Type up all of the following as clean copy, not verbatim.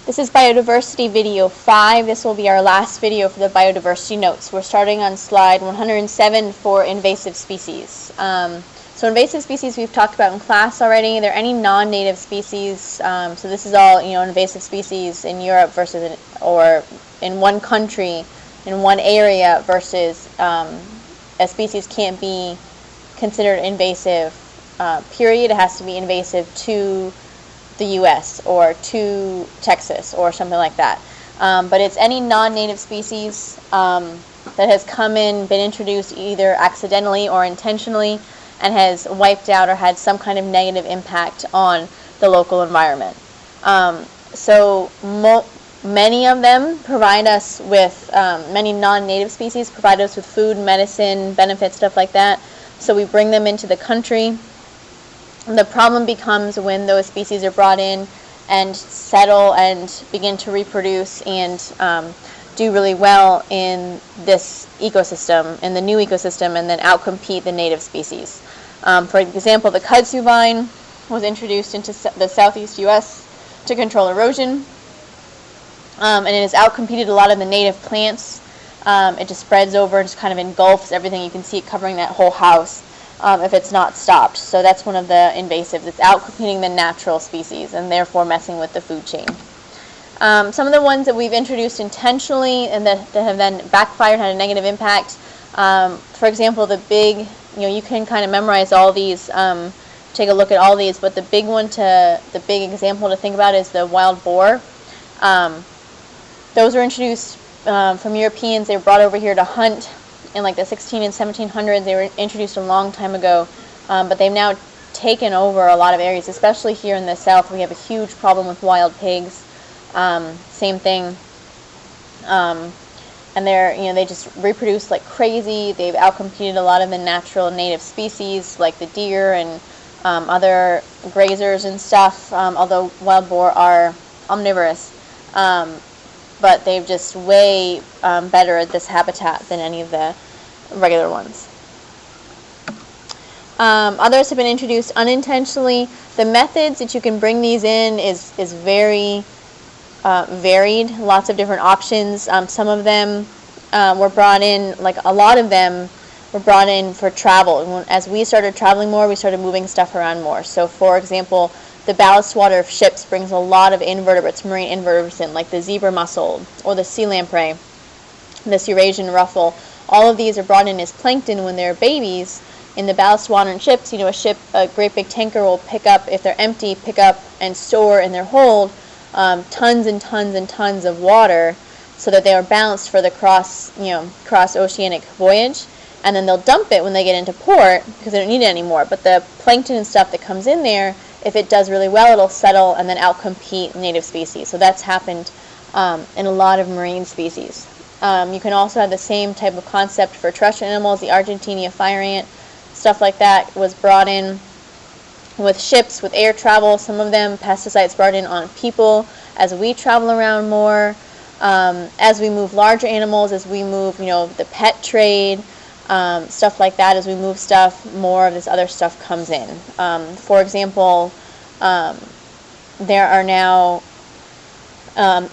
This is biodiversity video 5. This will be our last video for the biodiversity notes. We're starting on slide 107 for invasive species. So invasive species we've talked about in class already. They're any non-native species. So this is all invasive species in Europe versus or in one country, in one area versus a species can't be considered invasive. Period. It has to be invasive to the U.S. or to Texas or something like that. But it's any non-native species that has come in, been introduced either accidentally or intentionally, and has wiped out or had some kind of negative impact on the local environment. Many of them provide us with, many non-native species provide us with food, medicine, benefits, stuff like that. So we bring them into the country. The problem becomes when those species are brought in and settle and begin to reproduce and do really well in this ecosystem, in the new ecosystem, and then outcompete the native species. For example, the kudzu vine was introduced into the southeast U.S. to control erosion, and it has outcompeted a lot of the native plants. It just spreads over and just kind of engulfs everything. You can see it covering that whole house. If it's not stopped. So that's one of the invasives. It's outcompeting the natural species and therefore messing with the food chain. Some of the ones that we've introduced intentionally and that have then backfired, had a negative impact. For example, the big, you can kind of memorize all these, take a look at all these, but the big example to think about is the wild boar. Those were introduced from Europeans. They were brought over here to hunt. In like the 16 and 1700s, they were introduced a long time ago, but they've now taken over a lot of areas, especially here in the south. We have a huge problem with wild pigs. Same thing, and they just reproduce like crazy. They've outcompeted a lot of the natural native species like the deer and other grazers and stuff. Although wild boar are omnivorous. But they're just way better at this habitat than any of the regular ones. Others have been introduced unintentionally. The methods that you can bring these in is very varied, lots of different options. Some of them were brought in, like a lot of them were brought in for travel. As we started traveling more, we started moving stuff around more. So for example, the ballast water of ships brings a lot of invertebrates, marine invertebrates in, like the zebra mussel or the sea lamprey, this Eurasian ruffle. All of these are brought in as plankton when they're babies in the ballast water in ships. A great big tanker will pick up, if they're empty, pick up and store in their hold tons and tons and tons of water so that they are balanced for the cross-oceanic voyage. And then they'll dump it when they get into port because they don't need it anymore. But the plankton and stuff that comes in there, if it does really well, it'll settle and then outcompete native species. So that's happened in a lot of marine species. You can also have the same type of concept for terrestrial animals. The Argentina fire ant, stuff like that was brought in with ships, with air travel. Some of them, pesticides brought in on people as we travel around more. As we move larger animals, as we move, the pet trade, stuff like that, as we move stuff, more of this other stuff comes in. For example, there are now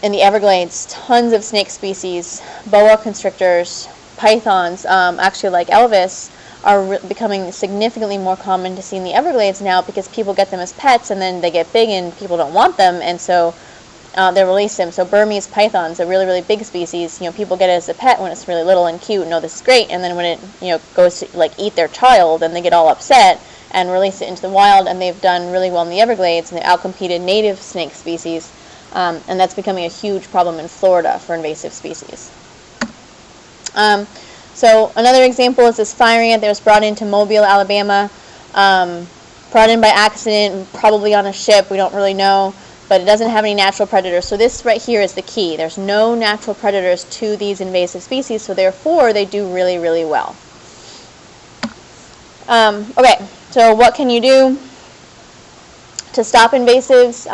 in the Everglades tons of snake species, boa constrictors, pythons, actually like Elvis, are becoming significantly more common to see in the Everglades now because people get them as pets and then they get big and people don't want them, and so they release them. So Burmese pythons, a really, really big species, people get it as a pet when it's really little and cute, this is great, and then when it goes to eat their child, and they get all upset and release it into the wild, and they've done really well in the Everglades, and they've outcompeted native snake species, and that's becoming a huge problem in Florida for invasive species. So another example is this fire ant that was brought into Mobile, Alabama, brought in by accident, probably on a ship, we don't really know, but it doesn't have any natural predators. So this right here is the key. There's no natural predators to these invasive species, so therefore they do really, really well. Okay, so what can you do to stop invasives?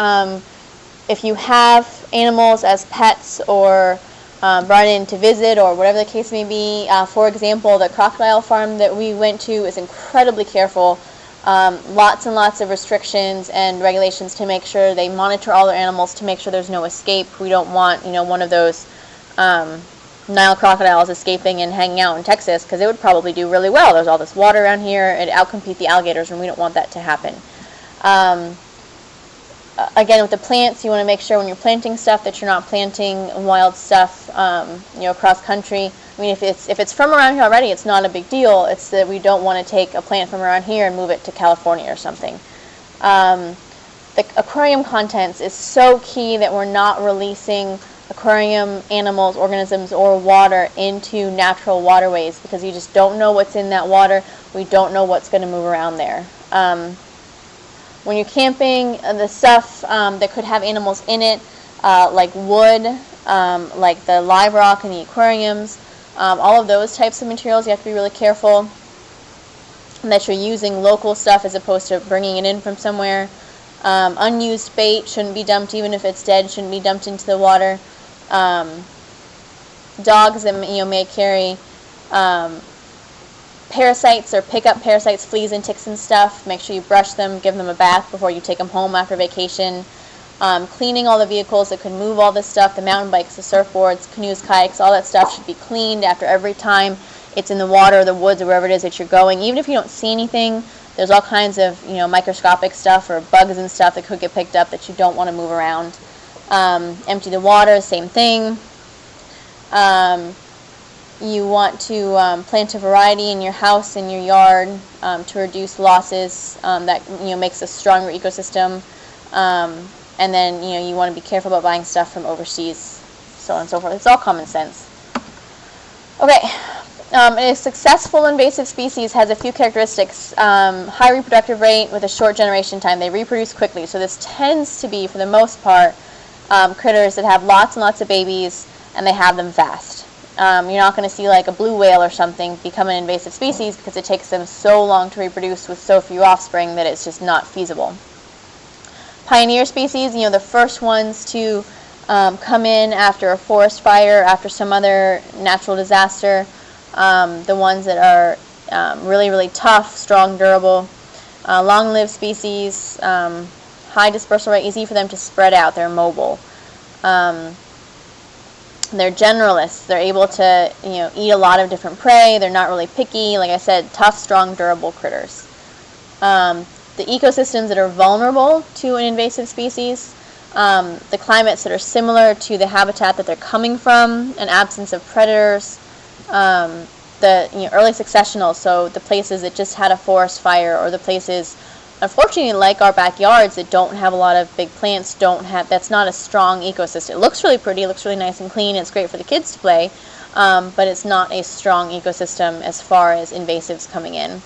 If you have animals as pets or brought in to visit or whatever the case may be, for example, the crocodile farm that we went to is incredibly careful Lots and lots of restrictions and regulations to make sure they monitor all their animals to make sure there's no escape. We don't want, one of those Nile crocodiles escaping and hanging out in Texas, because it would probably do really well. There's all this water around here. It'd outcompete the alligators, and we don't want that to happen. Again, with the plants, you want to make sure when you're planting stuff that you're not planting wild stuff, across country. I mean, if it's from around here already, it's not a big deal. It's that we don't want to take a plant from around here and move it to California or something. The aquarium contents is so key that we're not releasing aquarium animals, organisms, or water into natural waterways, because you just don't know what's in that water. We don't know what's going to move around there. When you're camping, the stuff that could have animals in it, like wood, like the live rock in the aquariums, all of those types of materials, you have to be really careful that you're using local stuff as opposed to bringing it in from somewhere. Unused bait shouldn't be dumped, even if it's dead, shouldn't be dumped into the water. Dogs that may carry parasites or pick up parasites, fleas and ticks and stuff, make sure you brush them, give them a bath before you take them home after vacation. Cleaning all the vehicles that could move all this stuff, the mountain bikes, the surfboards, canoes, kayaks, all that stuff should be cleaned after every time it's in the water or the woods or wherever it is that you're going. Even if you don't see anything, there's all kinds of microscopic stuff or bugs and stuff that could get picked up that you don't want to move around. Empty the water, same thing. You want to plant a variety in your house, in your yard, to reduce losses. That makes a stronger ecosystem. And then you want to be careful about buying stuff from overseas, so on and so forth. It's all common sense. Okay. A successful invasive species has a few characteristics. High reproductive rate with a short generation time. They reproduce quickly. So this tends to be, for the most part, critters that have lots and lots of babies, and they have them fast. You're not going to see like a blue whale or something become an invasive species, because it takes them so long to reproduce with so few offspring that it's just not feasible. Pioneer species, the first ones to come in after a forest fire, after some other natural disaster, the ones that are really, really tough, strong, durable. Long-lived species, high dispersal rate, easy for them to spread out. They're mobile. They're generalists. They're able to eat a lot of different prey. They're not really picky. Like I said, tough, strong, durable critters. The ecosystems that are vulnerable to an invasive species, the climates that are similar to the habitat that they're coming from, an absence of predators, the early successional, so the places that just had a forest fire, or the places, unfortunately, like our backyards, that don't have a lot of big plants, that's not a strong ecosystem. It looks really pretty, it looks really nice and clean, it's great for the kids to play, but it's not a strong ecosystem as far as invasives coming in.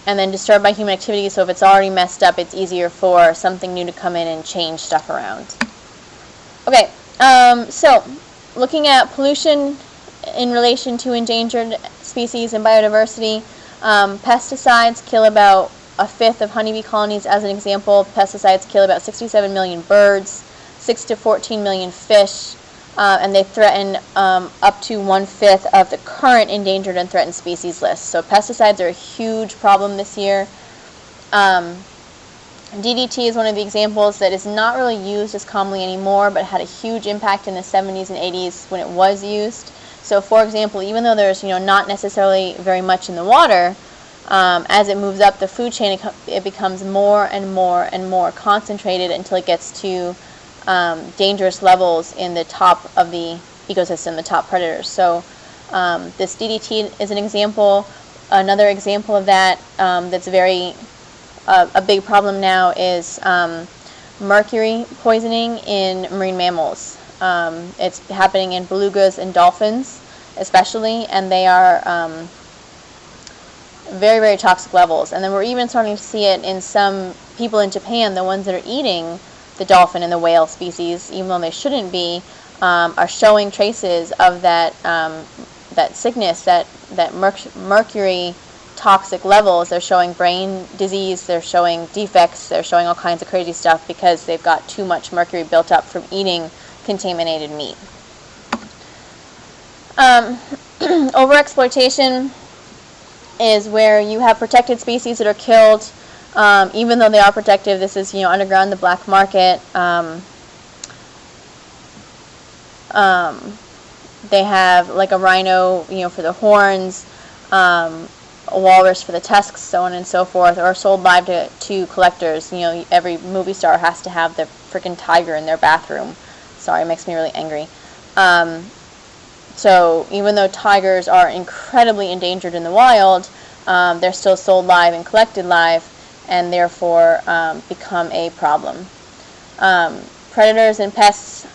And then disturbed by human activity, so if it's already messed up, it's easier for something new to come in and change stuff around. Okay, so looking at pollution in relation to endangered species and biodiversity, pesticides kill about a fifth of honeybee colonies, as an example. Pesticides kill about 67 million birds, 6 to 14 million fish, and they threaten up to 1/5 of the current endangered and threatened species list. So pesticides are a huge problem this year. DDT is one of the examples that is not really used as commonly anymore, but had a huge impact in the 70s and 80s when it was used. So, for example, even though there's not necessarily very much in the water, as it moves up the food chain, it becomes more and more and more concentrated until it gets to dangerous levels in the top of the ecosystem, the top predators. So this DDT is an example. Another example of that that's very a big problem now is mercury poisoning in marine mammals. It's happening in belugas and dolphins especially, and they are very, very toxic levels. And then we're even starting to see it in some people in Japan, the ones that are eating the dolphin and the whale species, even though they shouldn't be, are showing traces of that sickness, that mercury toxic levels. They're showing brain disease, they're showing defects, they're showing all kinds of crazy stuff because they've got too much mercury built up from eating contaminated meat. Overexploitation is where you have protected species that are killed, even though they are protective. This is, underground, the black market. They have like a rhino, for the horns, a walrus for the tusks, so on and so forth, or sold live to collectors. Every movie star has to have the freaking tiger in their bathroom. Sorry, it makes me really angry. So even though tigers are incredibly endangered in the wild, they're still sold live and collected live, and therefore become a problem. Predators and pests